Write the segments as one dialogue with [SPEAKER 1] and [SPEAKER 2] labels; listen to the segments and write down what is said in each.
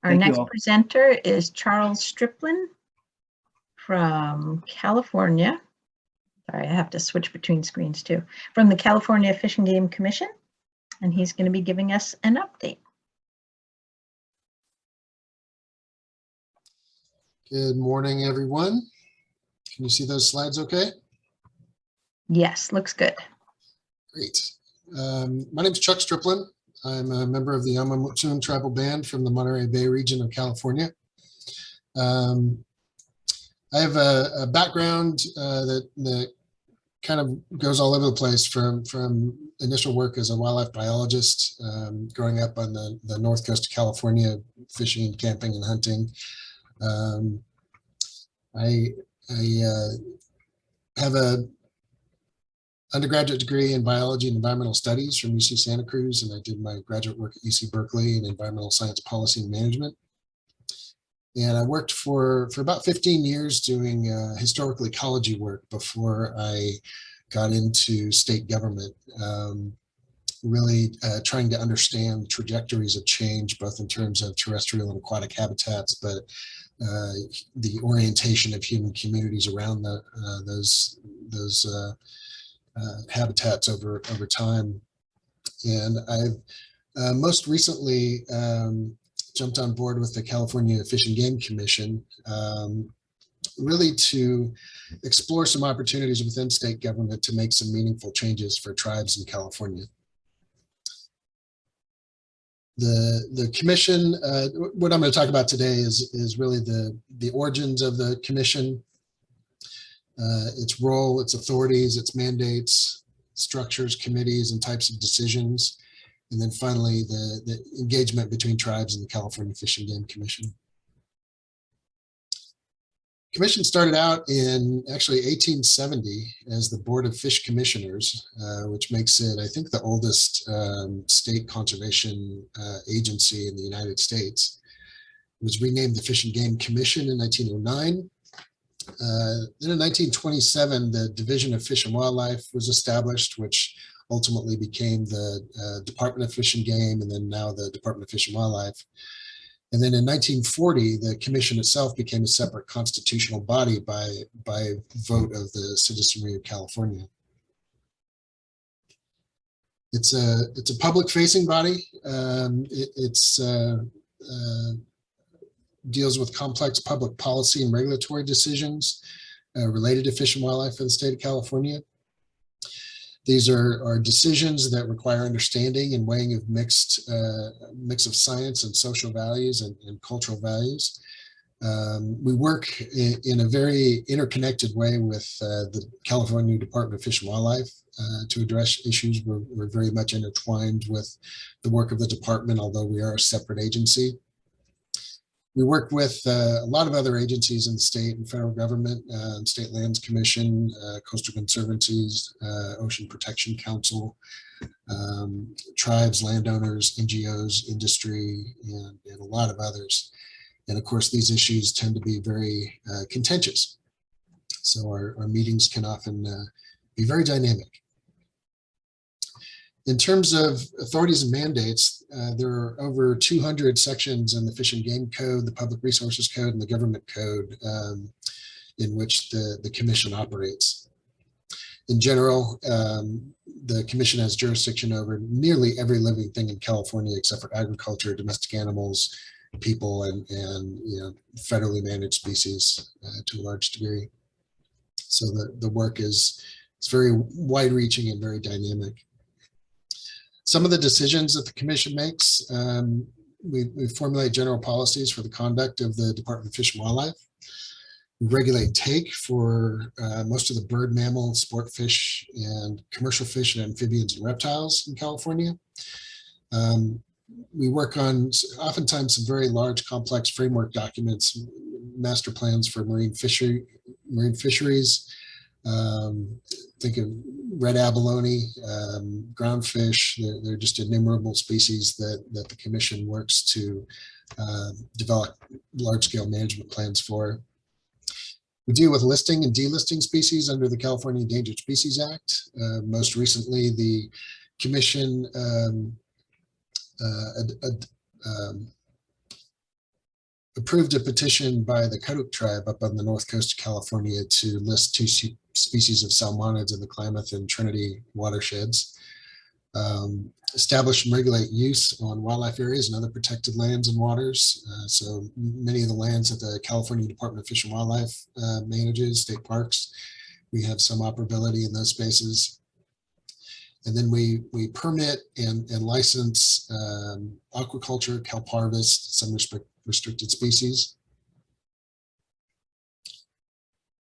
[SPEAKER 1] Our next presenter is Charles Striplin from California. Sorry, I have to switch between screens too. From the California Fish and Game Commission, and he's going to be giving us an update.
[SPEAKER 2] Good morning, everyone. Can you see those slides okay?
[SPEAKER 1] Yes, looks good.
[SPEAKER 2] Great. My name is Chuck Striplin. I'm a member of the Yamamootsoon Tribal Band from the Monterey Bay region of California. I have a background that kind of goes all over the place from initial work as a wildlife biologist, growing up on the north coast of California, fishing, camping, and hunting. I have a undergraduate degree in biology and environmental studies from UC Santa Cruz, and I did my graduate work at UC Berkeley in environmental science policy and management. And I worked for about 15 years doing historical ecology work before I got into state government, really trying to understand the trajectories of change, both in terms of terrestrial and aquatic habitats, but the orientation of human communities around those habitats over time. And I've most recently jumped on board with the California Fish and Game Commission, really to explore some opportunities within state government to make some meaningful changes for tribes in California. The commission, what I'm going to talk about today is really the origins of the commission, its role, its authorities, its mandates, structures, committees, and types of decisions. And then finally, the engagement between tribes and the California Fish and Game Commission. Commission started out in actually 1870 as the Board of Fish Commissioners, which makes it, I think, the oldest state conservation agency in the United States. It was renamed the Fish and Game Commission in 1909. Then in 1927, the Division of Fish and Wildlife was established, which ultimately became the Department of Fish and Game, and then now the Department of Fish and Wildlife. And then in 1940, the commission itself became a separate constitutional body by vote of the citizenry of California. It's a public-facing body. It deals with complex public policy and regulatory decisions related to fish and wildlife in the state of California. These are decisions that require understanding and weighing of mix of science and social values and cultural values. We work in a very interconnected way with the California Department of Fish and Wildlife to address issues. We're very much intertwined with the work of the department, although we are a separate agency. We work with a lot of other agencies in the state and federal government, State Lands Commission, Coastal Conservancies, Ocean Protection Council, tribes, landowners, NGOs, industry, and a lot of others. And of course, these issues tend to be very contentious. So our meetings can often be very dynamic. In terms of authorities and mandates, there are over 200 sections in the Fish and Game Code, the Public Resources Code, and the Government Code in which the Commission operates. In general, the Commission has jurisdiction over nearly every living thing in California except for agriculture, domestic animals, people, and federally managed species to a large degree. So the work is very wide-reaching and very dynamic. Some of the decisions that the Commission makes, we formulate general policies for the conduct of the Department of Fish and Wildlife. We regulate take for most of the bird, mammal, sport fish, and commercial fish and amphibians and reptiles in California. We work on oftentimes some very large, complex framework documents, master plans for marine fisheries. Think of red abalone, groundfish. There are just innumerable species that the Commission works to develop large-scale management plans for. We deal with listing and delisting species under the California Endangered Species Act. Most recently, the Commission approved a petition by the Koduk tribe up on the north coast of California to list 2 species of salmonids in the Klamath and Trinity watersheds. Establish and regulate use on wildlife areas and other protected lands and waters. So many of the lands that the California Department of Fish and Wildlife manages, state parks, we have some operability in those spaces. And then we permit and license aquaculture, kelp harvest, some restricted species.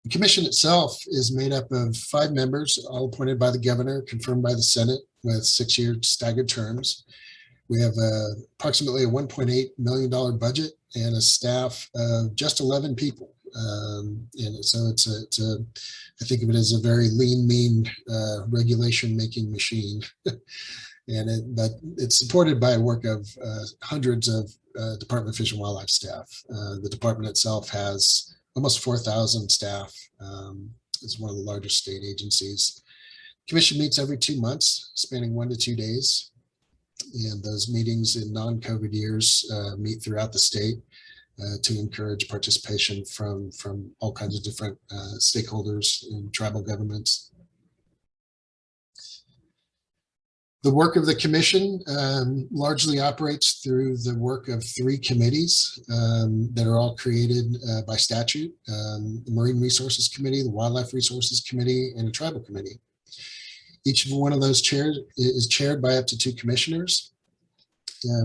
[SPEAKER 2] The commission itself is made up of 5 members, all appointed by the governor, confirmed by the Senate, with 6-year staggered terms. We have approximately a $1.8 million budget and a staff of just 11 people. And so I think of it as a very lean, mean regulation-making machine. But it's supported by a work of hundreds of Department of Fish and Wildlife staff. The department itself has almost 4,000 staff. It's one of the largest state agencies. Commission meets every 2 months, spanning 1 to 2 days. And those meetings in non-COVID years meet throughout the state to encourage participation from all kinds of different stakeholders and tribal governments. The work of the commission largely operates through the work of 3 committees that are all created by statute: the Marine Resources Committee, the Wildlife Resources Committee, and a tribal committee. Each of one of those is chaired by up to 2 commissioners.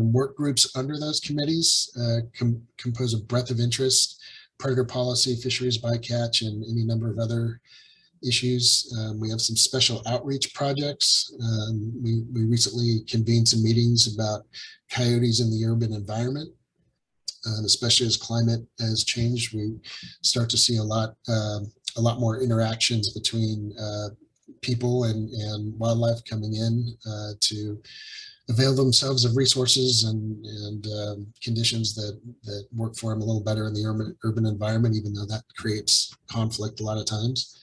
[SPEAKER 2] Work groups under those committees compose a breadth of interest: predator policy, fisheries bycatch, and any number of other issues. We have some special outreach projects. We recently convened some meetings about coyotes in the urban environment, especially as climate has changed. We start to see a lot more interactions between people and wildlife coming in to avail themselves of resources and conditions that work for them a little better in the urban environment, even though that creates conflict a lot of times.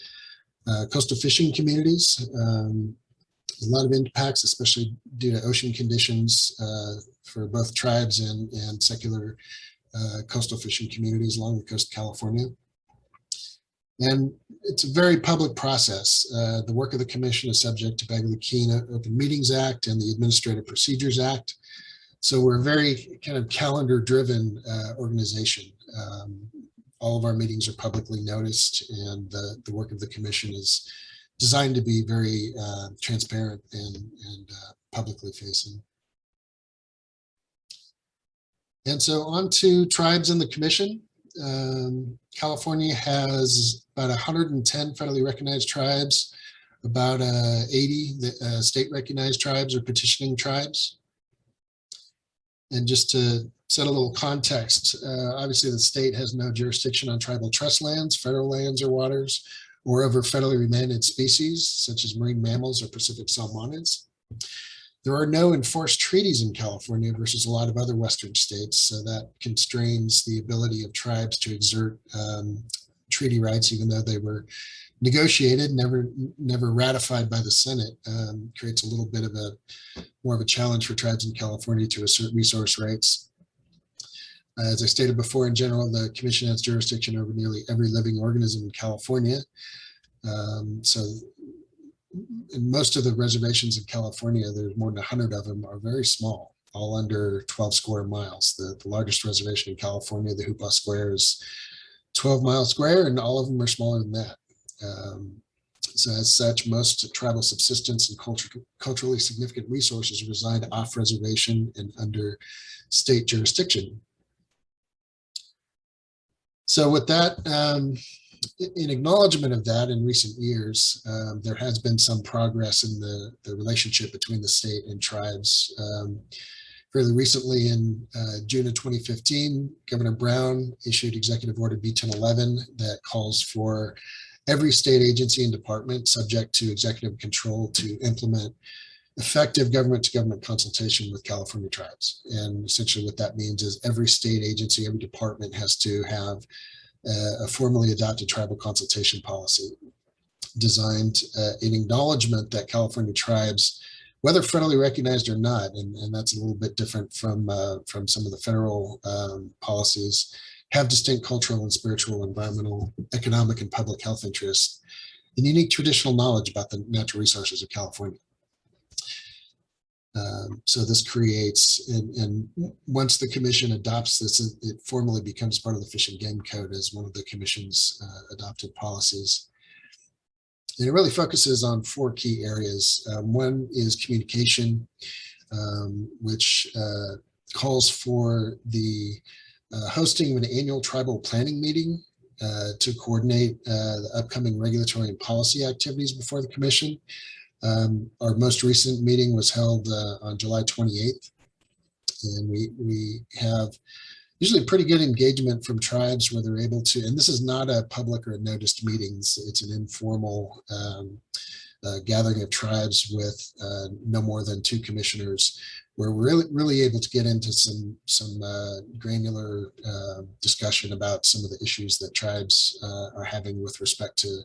[SPEAKER 2] Coastal fishing communities, a lot of impacts, especially due to ocean conditions for both tribes and secular coastal fishing communities along the coast of California. And it's a very public process. The work of the commission is subject to Bagley-Keene Open Meetings Act and the Administrative Procedures Act. So we're a very kind of calendar-driven organization. All of our meetings are publicly noticed, and the work of the commission is designed to be very transparent and publicly facing. And so on to tribes and the commission. California has about 110 federally recognized tribes, about 80 state recognized tribes or petitioning tribes. And just to set a little context, obviously the state has no jurisdiction on tribal trust lands, federal lands or waters, or over federally managed species such as marine mammals or Pacific salmonids. There are no enforced treaties in California versus a lot of other Western states, so that constrains the ability of tribes to exert treaty rights, even though they were negotiated, never ratified by the Senate. Creates a little bit of more of a challenge for tribes in California to assert resource rights. As I stated before, in general, the commission has jurisdiction over nearly every living organism in California. So in most of the reservations in California, there's more than 100 of them, are very small, all under 12 square miles. The largest reservation in California, the Hoopa Square, is 12 miles square, and all of them are smaller than that. So as such, most tribal subsistence and culturally significant resources reside off reservation and under state jurisdiction. So with that, in acknowledgement of that, in recent years, there has been some progress in the relationship between the state and tribes. Fairly recently, in June of 2015, Governor Brown issued Executive Order B-1011 that calls for every state agency and department subject to executive control to implement effective government-to-government consultation with California tribes. And essentially what that means is every state agency, every department has to have a formally adopted tribal consultation policy designed in acknowledgement that California tribes whether federally recognized or not, and that's a little bit different from some of the federal policies, have distinct cultural and spiritual, environmental, economic, and public health interests, and unique traditional knowledge about the natural resources of California. So this creates, and once the commission adopts this, it formally becomes part of the Fish and Game Code as one of the commission's adopted policies. And it really focuses on 4 key areas. One is communication, which calls for the hosting of an annual tribal planning meeting to coordinate the upcoming regulatory and policy activities before the commission. Our most recent meeting was held on July 28th, and we have usually pretty good engagement from tribes where they're able to, and this is not a public or noticed meetings, it's an informal gathering of tribes with no more than 2 commissioners, where we're really able to get into some granular discussion about some of the issues that tribes are having with respect to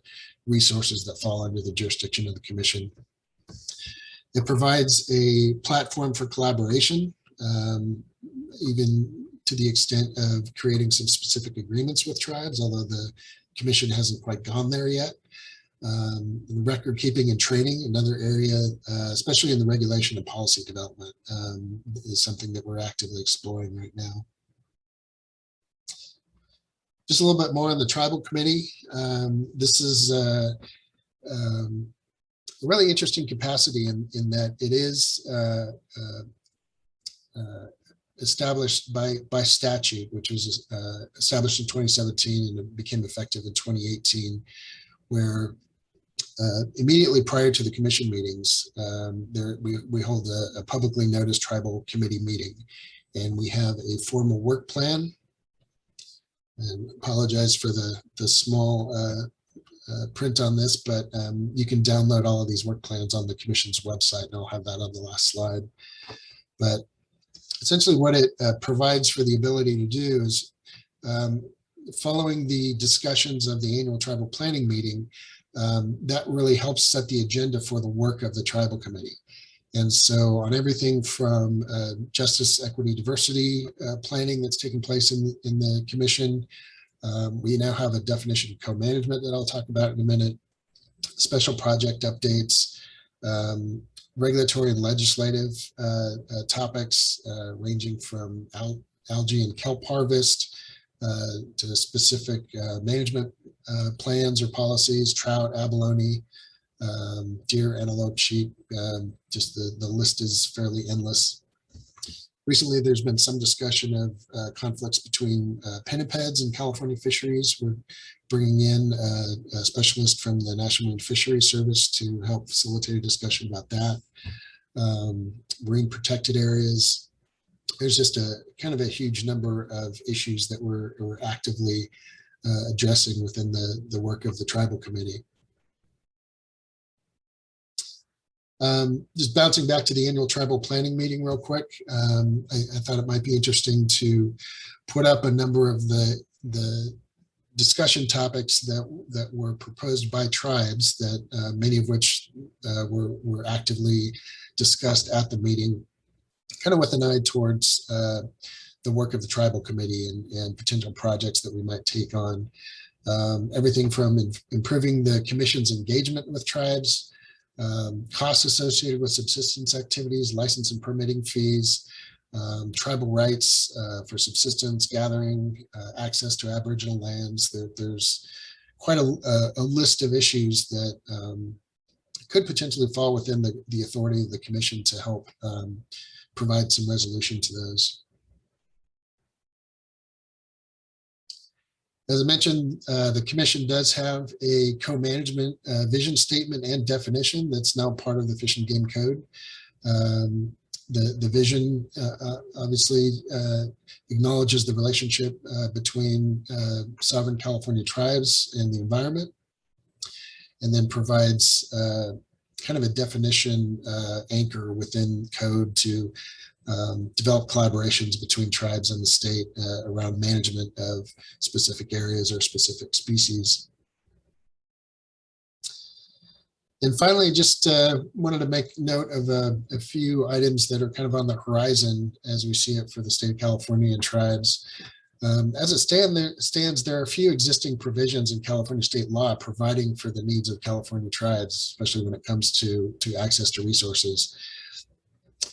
[SPEAKER 2] resources that fall under the jurisdiction of the commission. It provides a platform for collaboration, even to the extent of creating some specific agreements with tribes, although the commission hasn't quite gone there yet. Record keeping and training, another area, especially in the regulation and policy development, is something that we're actively exploring right now. Just a little bit more on the tribal committee. This is a really interesting capacity in that it is established by statute, which was established in 2017 and it became effective in 2018, where immediately prior to the commission meetings, we hold a publicly noticed tribal committee meeting, and we have a formal work plan. And apologize for the small print on this, but you can download all of these work plans on the commission's website, and I'll have that on the last slide. But essentially what it provides for the ability to do is, following the discussions of the annual tribal planning meeting, that really helps set the agenda for the work of the tribal committee. And so on everything from justice, equity, diversity planning that's taking place in the commission, we now have a definition of co-management that I'll talk about in a minute, special project updates, regulatory and legislative topics ranging from algae and kelp harvest to specific management plans or policies, trout, abalone, deer, antelope, sheep, just the list is fairly endless. Recently, there's been some discussion of conflicts between pinnipeds and California fisheries. We're bringing in a specialist from the National Marine Fisheries Service to help facilitate a discussion about that. Marine protected areas. There's just a kind of a huge number of issues that we're actively addressing within the work of the tribal committee. Just bouncing back to the annual tribal planning meeting real quick. I thought it might be interesting to put up a number of the discussion topics that were proposed by tribes, that many of which were actively discussed at the meeting, kind of with an eye towards the work of the tribal committee and potential projects that we might take on. Everything from improving the commission's engagement with tribes, costs associated with subsistence activities, license and permitting fees, tribal rights for subsistence, gathering, access to Aboriginal lands. There's quite a list of issues that could potentially fall within the authority of the commission to help provide some resolution to those. As I mentioned, the commission does have a co-management vision statement and definition that's now part of the Fish and Game Code. The vision obviously acknowledges the relationship between sovereign California tribes and the environment, and then provides kind of a definition anchor within code to develop collaborations between tribes and the state around management of specific areas or specific species. And finally, just wanted to make note of a few items that are kind of on the horizon as we see it for the state of California and tribes. As it stands, there are a few existing provisions in California state law providing for the needs of California tribes, especially when it comes to access to resources.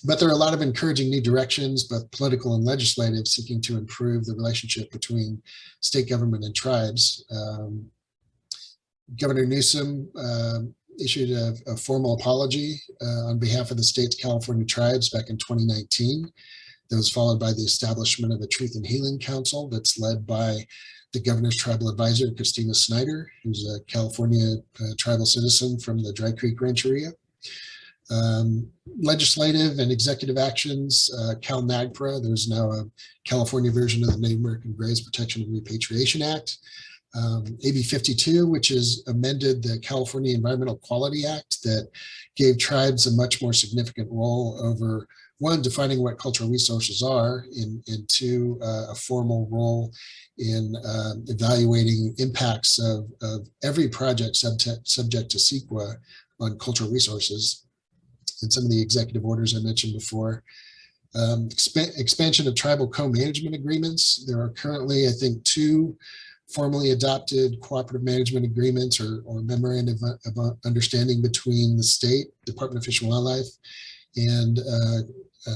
[SPEAKER 2] But there are a lot of encouraging new directions, both political and legislative, seeking to improve the relationship between state government and tribes. Governor Newsom issued a formal apology on behalf of the state's California tribes back in 2019. That was followed by the establishment of a Truth and Healing Council that's led by the governor's tribal advisor, Christina Snyder, who's a California tribal citizen from the Dry Creek Rancheria. Legislative and executive actions, CalNAGPRA, there's now a California version of the Native American Graves Protection and Repatriation Act. AB 52, which has amended the California Environmental Quality Act that gave tribes a much more significant role over, one, defining what cultural resources are, and two, a formal role in evaluating impacts of every project subject to CEQA on cultural resources, and some of the executive orders I mentioned before. Expansion of tribal co-management agreements. There are currently, I think, 2 formally adopted cooperative management agreements or memorandum of understanding between the state, Department of Fish and Wildlife, and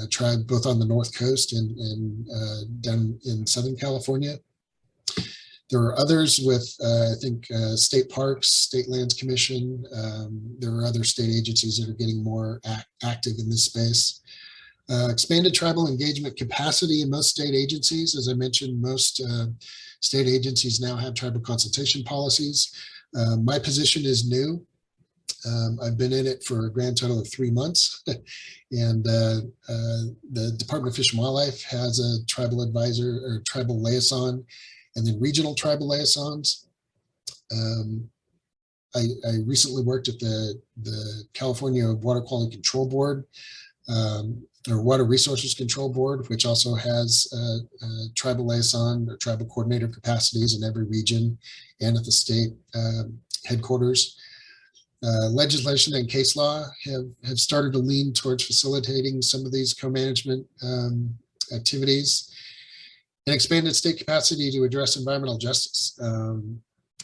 [SPEAKER 2] tribe both on the North Coast and down in Southern California. There are others with, I think, state parks, state lands commission. There are other state agencies that are getting more active in this space. Expanded tribal engagement capacity in most state agencies. As I mentioned, most state agencies now have tribal consultation policies. My position is new. I've been in it for a grand total of 3 months. And the Department of Fish and Wildlife has a tribal advisor or tribal liaison, and then regional tribal liaisons. I recently worked at the California Water Quality Control Board, or Water Resources Control Board, which also has tribal liaison or tribal coordinator capacities in every region and at the state headquarters. Legislation and case law have started to lean towards facilitating some of these co-management activities, and expanded state capacity to address environmental justice.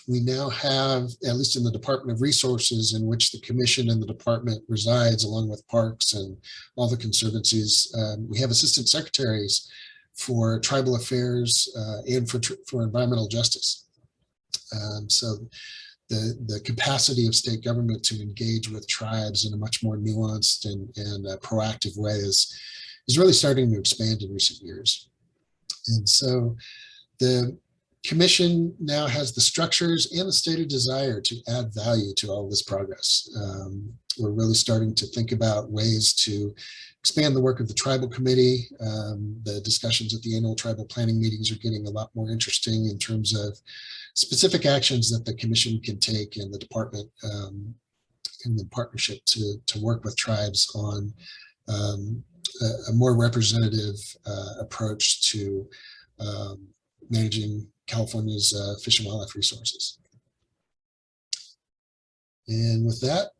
[SPEAKER 2] We now have, at least in the Department of Resources, in which the commission and the department resides, along with parks and all the conservancies, we have assistant secretaries for tribal affairs and for environmental justice. So the capacity of state government to engage with tribes in a much more nuanced and proactive way is really starting to expand in recent years. And so the Commission now has the structures and the stated desire to add value to all of this progress. We're really starting to think about ways to expand the work of the Tribal Committee. The discussions at the annual tribal planning meetings are getting a lot more interesting in terms of specific actions that the Commission can take and the department in the partnership to work with tribes on a more representative approach to managing California's fish and wildlife resources. And with that,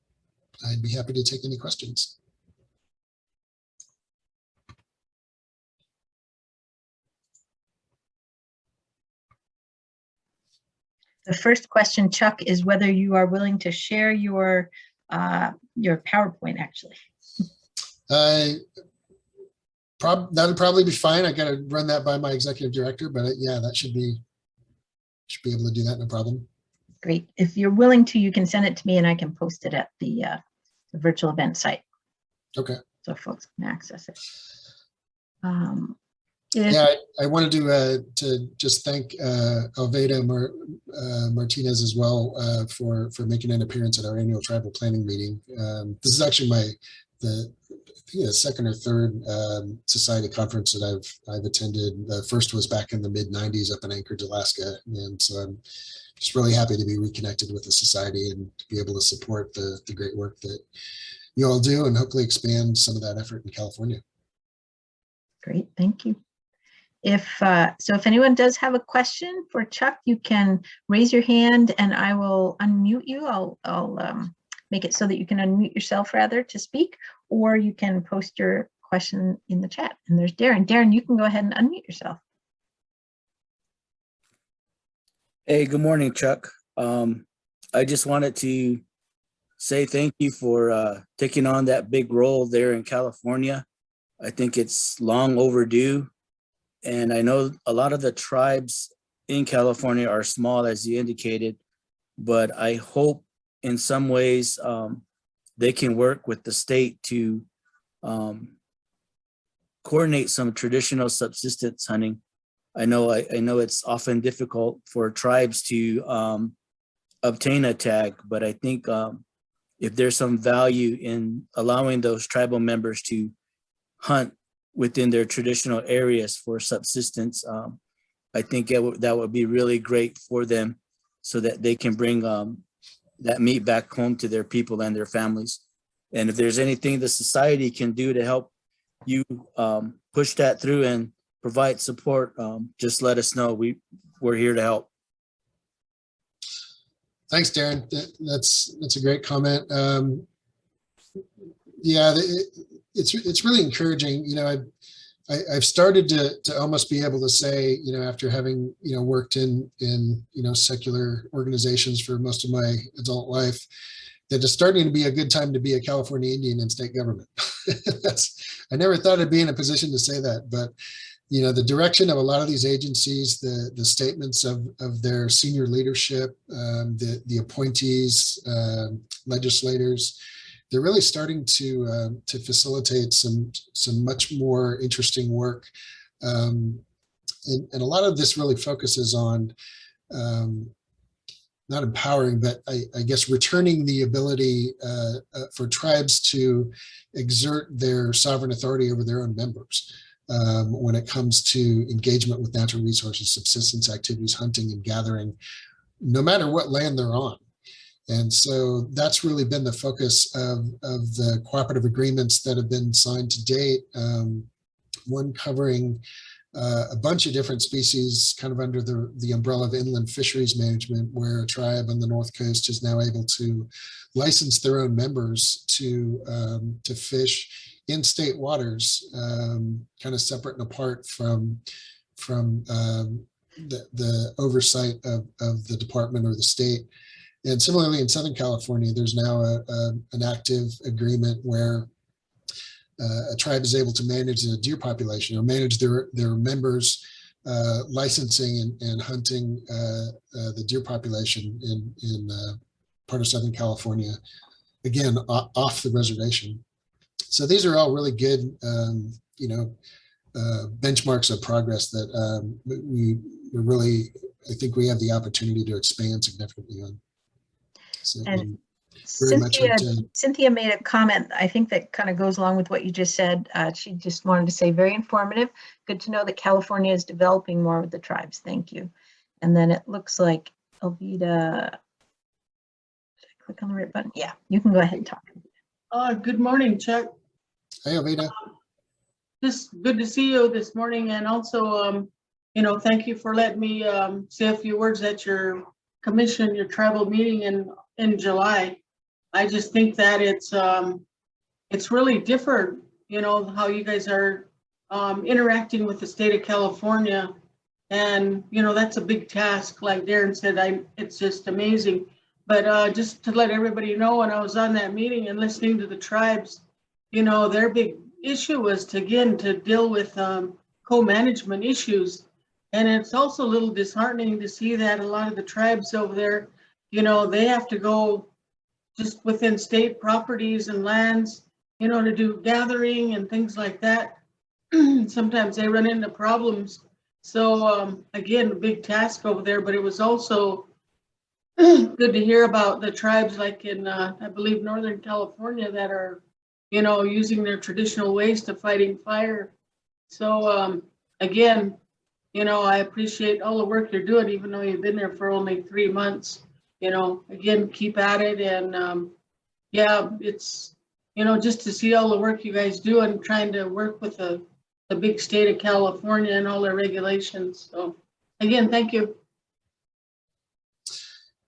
[SPEAKER 2] I'd be happy to take any questions.
[SPEAKER 1] The first question, Chuck, is whether you are willing to share your PowerPoint, actually.
[SPEAKER 2] That would probably be fine. I got to run that by my executive director, but yeah, that should be able to do that, no problem.
[SPEAKER 1] Great. If you're willing to, you can send it to me and I can post it at the virtual event site.
[SPEAKER 2] Okay.
[SPEAKER 1] So folks can access it.
[SPEAKER 2] Yeah, I wanted to just thank Alveda Martinez as well for making an appearance at our annual tribal planning meeting. This is actually the second or third society conference that I've attended. The first was back in the mid-90s up in Anchorage, Alaska, and so I'm just really happy to be reconnected with the society and to be able to support the great work that you all do and hopefully expand some of that effort in California. Great,
[SPEAKER 1] thank you. If anyone does have a question for Chuck, you can raise your hand and I will unmute you. I'll make it so that you can unmute yourself rather to speak, or you can post your question in the chat. And there's Darren. Darren, you can go ahead and unmute yourself.
[SPEAKER 3] Hey, good morning, Chuck. I just wanted to say thank you for taking on that big role there in California. I think it's long overdue. And I know a lot of the tribes in California are small, as you indicated, but I hope in some ways they can work with the state to coordinate some traditional subsistence hunting. I know it's often difficult for tribes to obtain a tag, but I think if there's some value in allowing those tribal members to hunt within their traditional areas for subsistence, I think that would be really great for them, so that they can bring that meat back home to their people and their families. And if there's anything the society can do to help you push that through and provide support, just let us know. We're here to help.
[SPEAKER 2] Thanks, Darren. That's a great comment. Yeah, it's really encouraging. You know, I've started to almost be able to say, you know, after having, you know, worked in secular organizations for most of my adult life, that it's starting to be a good time to be a California Indian in state government. I never thought I'd be in a position to say that, but you know, the direction of a lot of these agencies, the statements of their senior leadership, the appointees, legislators, they're really starting to facilitate some much more interesting work, and a lot of this really focuses on not empowering, but I guess returning the ability for tribes to exert their sovereign authority over their own members. When it comes to engagement with natural resources, subsistence activities, hunting and gathering, no matter what land they're on. And so that's really been the focus of the cooperative agreements that have been signed to date. One covering a bunch of different species kind of under the umbrella of inland fisheries management, where a tribe on the North Coast is now able to license their own members to fish in state waters, kind of separate and apart from the oversight of the department or the state. And similarly in Southern California, there's now an active agreement where a tribe is able to manage the deer population or manage their members licensing and hunting the deer population in part of Southern California, again, off the reservation. So these are all really good, you know, benchmarks of progress that we're really, I think we have the opportunity to expand significantly on. So,
[SPEAKER 1] and
[SPEAKER 2] very
[SPEAKER 1] Cynthia made a comment, I think, that kind of goes along with what you just said. She just wanted to say, very informative. Good to know that California is developing more with the tribes. Thank you. And then it looks like Elvita, did I click on the right button? Yeah, you can go ahead and talk.
[SPEAKER 4] Good morning, Chuck.
[SPEAKER 2] Hey, Elvita.
[SPEAKER 4] Just good to see you this morning, and also, you know, thank you for letting me say a few words at your commission, your tribal meeting in July. I just think that it's really different, you know, how you guys are interacting with the state of California, and you know, that's a big task. Like Darren said, it's just amazing. But just to let everybody know, when I was on that meeting and listening to the tribes, you know, their big issue was to deal with co-management issues. And it's also a little disheartening to see that a lot of the tribes over there, you know, they have to go just within state properties and lands, you know, to do gathering and things like that. Sometimes they run into problems. So again, a big task over there, but it was also good to hear about the tribes like in, I believe, Northern California that are, you know, using their traditional ways to fighting fire. So again, you know, I appreciate all the work you're doing, even though you've been there for only 3 months. You know, again, keep at it. And yeah, it's, you know, just to see all the work you guys do and trying to work with the big state of California and all their regulations. So again, thank you.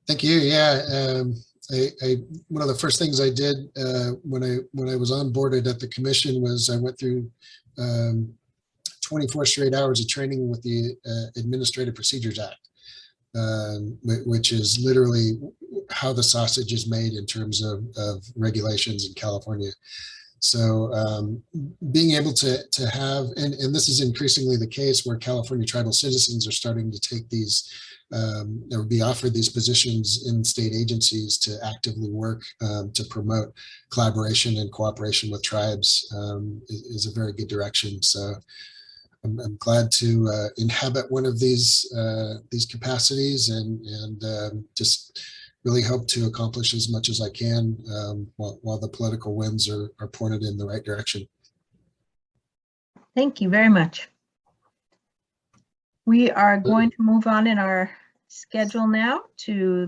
[SPEAKER 2] Thank you. Yeah, one of the first things I did when I was onboarded at the commission was I went through 24 straight hours of training with the Administrative Procedures Act, which is literally how the sausage is made in terms of regulations in California. So being able to have, and this is increasingly the case where California tribal citizens are starting to take these, or be offered these positions in state agencies to actively work to promote collaboration and cooperation with tribes is a very good direction. So I'm glad to inhabit one of these capacities and just really hope to accomplish as much as I can while the political winds are pointed in the right direction.
[SPEAKER 1] Thank you very much. We are going to move on in our schedule now to